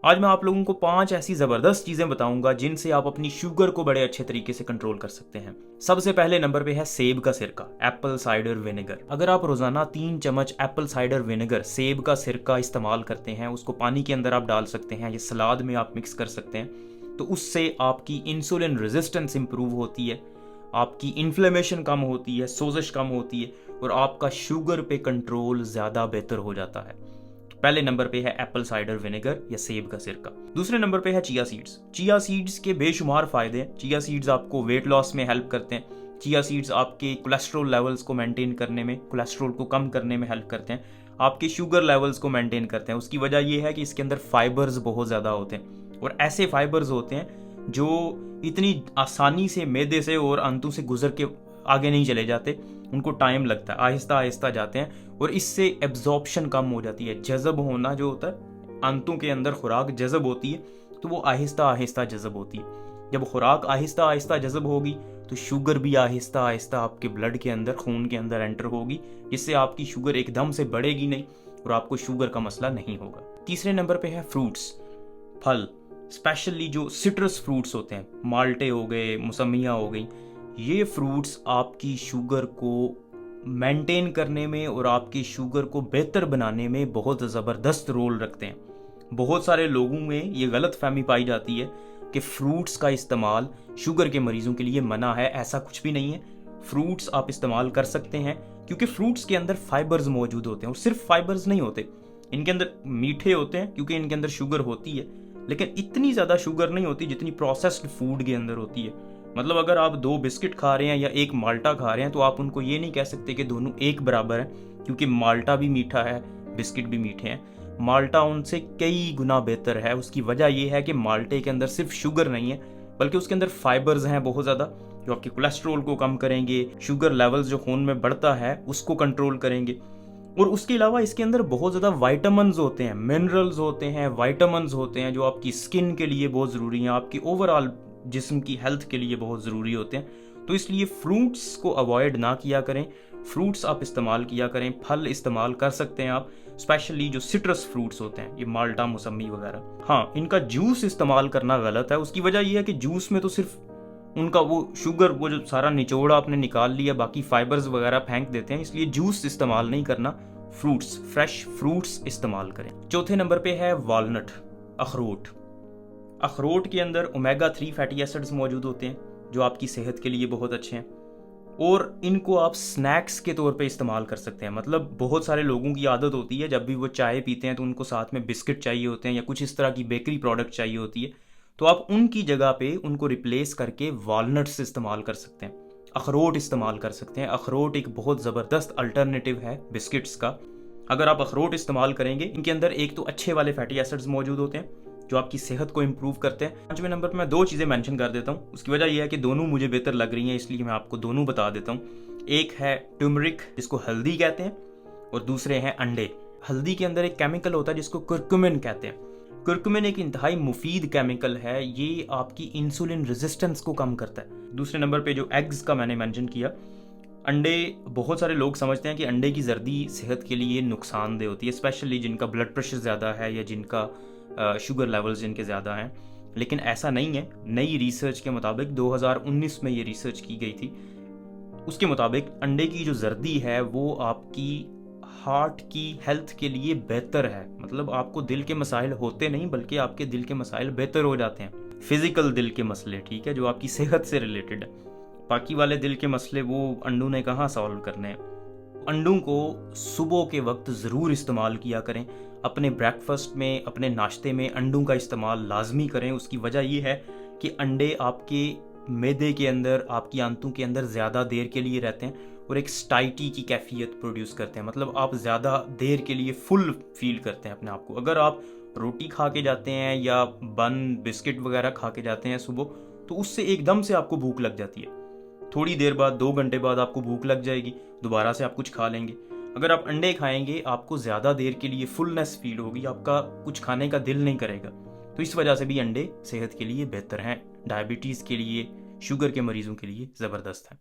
आज मैं आप लोगों को 5 ऐसी ज़बरदस्त चीज़ें बताऊंगा जिनसे आप अपनी शुगर को बड़े अच्छे तरीके से कंट्रोल कर सकते हैं। सबसे पहले नंबर पे है सेब का सिरका, एप्पल साइडर विनेगर। अगर आप रोज़ाना 3 चम्मच एप्पल साइडर विनेगर, सेब का सिरका इस्तेमाल करते हैं, उसको पानी के अंदर आप डाल सकते हैं या सलाद में आप मिक्स कर सकते हैं, तो उससे आपकी इंसुलिन रेजिस्टेंस इंप्रूव होती है, आपकी इन्फ्लेमेशन कम होती है, सोजिश कम होती है और आपका शुगर पे कंट्रोल ज़्यादा बेहतर हो जाता है। पहले नंबर पे है एप्पल साइडर विनेगर या सेब का सिरका। दूसरे नंबर पे है चिया सीड्स। चिया सीड्स के बेशुमार फायदे हैं। चिया सीड्स आपको वेट लॉस में हेल्प करते हैं। चिया सीड्स आपके कोलेस्ट्रॉल लेवल्स को मेंटेन करने में, कोलेस्ट्रॉल को कम करने में हेल्प करते हैं। आपके शुगर लेवल्स को मेंटेन करते हैं। उसकी वजह यह है कि इसके अंदर फाइबर्स बहुत ज़्यादा होते हैं और ऐसे फाइबर्स होते हैं जो इतनी आसानी से मैदे से और अंतों से गुजर के आगे नहीं चले जाते, उनको टाइम लगता है, आहिस्ता आहिस्ता जाते हैं और इससे एब्जॉर्प्शन कम हो जाती है। जज़ब होना जो होता है, अंतों के अंदर खुराक जज़ब होती है तो वो आहिस्ता आहिस्ता जज़ब होती है। जब खुराक आहिस्ता आहिस्ता जज़ब होगी तो शुगर भी आहिस्ता आहिस्ता आपके ब्लड के अंदर, खून के अंदर एंटर होगी, जिससे आपकी शुगर एकदम से बढ़ेगी नहीं और आपको शुगर का मसला नहीं होगा। तीसरे नंबर पे है फ्रूट्स, फल, स्पेशली जो सिट्रस फ्रूट्स होते हैं, माल्टे हो गए, मौसमियाँ हो गई। ये फ्रूट्स आपकी शुगर को मेंटेन करने में और आपकी शुगर को बेहतर बनाने में बहुत ज़बरदस्त रोल रखते हैं। बहुत सारे लोगों में ये गलत फहमी पाई जाती है कि फ्रूट्स का इस्तेमाल शुगर के मरीजों के लिए मना है। ऐसा कुछ भी नहीं है। फ्रूट्स आप इस्तेमाल कर सकते हैं क्योंकि फ्रूट्स के अंदर फाइबर्स मौजूद होते हैं और सिर्फ फाइबर्स नहीं होते, इनके अंदर मीठे होते हैं क्योंकि इनके अंदर शुगर होती है, लेकिन इतनी ज़्यादा शुगर नहीं होती जितनी प्रोसेस्ड फूड के अंदर होती है। मतलब अगर आप 2 बिस्किट खा रहे हैं या एक माल्टा खा रहे हैं तो आप उनको ये नहीं कह सकते कि दोनों एक बराबर हैं, क्योंकि माल्टा भी मीठा है, बिस्किट भी मीठे हैं। माल्टा उनसे कई गुना बेहतर है। उसकी वजह यह है कि माल्टे के अंदर सिर्फ शुगर नहीं है बल्कि उसके अंदर फाइबर्स हैं बहुत ज़्यादा, जो आपके कोलेस्ट्रोल को कम करेंगे, शुगर लेवल्स जो खून में बढ़ता है उसको कंट्रोल करेंगे। और उसके अलावा इसके अंदर बहुत ज़्यादा वाइटामिन्स होते हैं, मिनरल्स होते हैं, वाइटामिन्स होते हैं जो आपकी स्किन के लिए बहुत ज़रूरी हैं, आपकी ओवरऑल जिस्म की हेल्थ के लिए बहुत ज़रूरी होते हैं। तो इसलिए फ्रूट्स को अवॉइड ना किया करें, फ्रूट्स आप इस्तेमाल किया करें। फल इस्तेमाल कर सकते हैं आप, स्पेशली जो सिट्रस फ्रूट्स होते हैं, ये माल्टा, मौसमी वगैरह। हाँ, इनका जूस इस्तेमाल करना गलत है। उसकी वजह यह है कि जूस में तो सिर्फ उनका वो शुगर, वो जो सारा निचोड़ा आपने निकाल लिया, बाकी फाइबर्स वगैरह फेंक देते हैं, इसलिए जूस इस्तेमाल नहीं करना। फ्रूट्स, फ्रेश फ्रूट्स इस्तेमाल करें। चौथे नंबर पे है वॉलनट, अखरोट। अखरोट के अंदर ओमेगा 3 फैटी एसिड्स मौजूद होते हैं जो आपकी सेहत के लिए बहुत अच्छे हैं और इनको आप स्नैक्स के तौर पे इस्तेमाल कर सकते हैं। मतलब बहुत सारे लोगों की आदत होती है जब भी वो चाय पीते हैं तो उनको साथ में बिस्किट चाहिए होते हैं या कुछ इस तरह की बेकरी प्रोडक्ट चाहिए होती है, तो आप उनकी जगह पे उनको रिप्लेस करके वॉलनट्स इस्तेमाल कर सकते हैं, अखरोट इस्तेमाल कर सकते हैं। अखरोट एक बहुत ज़बरदस्त अल्टरनेटिव है बिस्किट्स का। अगर आप अखरोट इस्तेमाल करेंगे, इनके अंदर एक तो अच्छे वाले फैटी एसिड्स मौजूद होते हैं जो आपकी सेहत को इंप्रूव करते हैं। 5वें नंबर पर मैं 2 चीज़ें मेंशन कर देता हूँ। उसकी वजह यह है कि दोनों मुझे बेहतर लग रही हैं, इसलिए मैं आपको दोनों बता देता हूँ। एक है टर्मरिक, जिसको हल्दी कहते हैं, और दूसरे हैं अंडे। हल्दी के अंदर एक केमिकल होता है जिसको कुर्कुमिन कहते हैं। कुर्कुमिन एक इंतहाई मुफीद केमिकल है, ये आपकी इंसुलिन रेजिस्टेंस को कम करता है। दूसरे नंबर पे जो एग्स का मैंने मेंशन किया, अंडे, बहुत सारे लोग समझते हैं कि अंडे की जर्दी सेहत के लिए नुकसानदेह होती है, स्पेशली जिनका ब्लड प्रेशर ज़्यादा है या जिनका शुगर लेवल्स जिनके ज़्यादा हैं, लेकिन ऐसा नहीं है। नई रिसर्च के मुताबिक 2019 में ये रिसर्च की गई थी, उसके मुताबिक अंडे की जो जर्दी है वो आपकी हार्ट की हेल्थ के लिए बेहतर है। मतलब आपको दिल के मसाइल होते नहीं बल्कि आपके दिल के मसाइल बेहतर हो जाते हैं, फिजिकल दिल के मसले, ठीक है, जो आपकी सेहत से रिलेटेड है। बाकी वाले दिल के मसले वो अंडों ने कहाँ सॉल्व करने हैं। अंडों को सुबह के वक्त ज़रूर इस्तेमाल किया करें। अपने ब्रेकफास्ट में, अपने नाश्ते में अंडों का इस्तेमाल लाजमी करें। उसकी वजह यह है कि अंडे आपके मैदे के अंदर, आपकी आंतों के अंदर ज़्यादा देर के लिए रहते हैं और एक स्टाइटी की कैफियत प्रोड्यूस करते हैं। मतलब आप ज़्यादा देर के लिए फुल फील करते हैं अपने आप को। अगर आप रोटी खा के जाते हैं या बन, बिस्किट वगैरह खा के जाते हैं सुबह, तो उससे एकदम से आपको भूख लग जाती है। थोड़ी देर बाद, 2 घंटे बाद आपको भूख लग जाएगी, दोबारा से आप कुछ खा लेंगे। अगर आप अंडे खाएंगे, आपको ज़्यादा देर के लिए फुलनेस फील होगी, आपका कुछ खाने का दिल नहीं करेगा। तो इस वजह से भी अंडे सेहत के लिए बेहतर हैं, डायबिटीज़ के लिए, शुगर के मरीजों के लिए ज़बरदस्त हैं।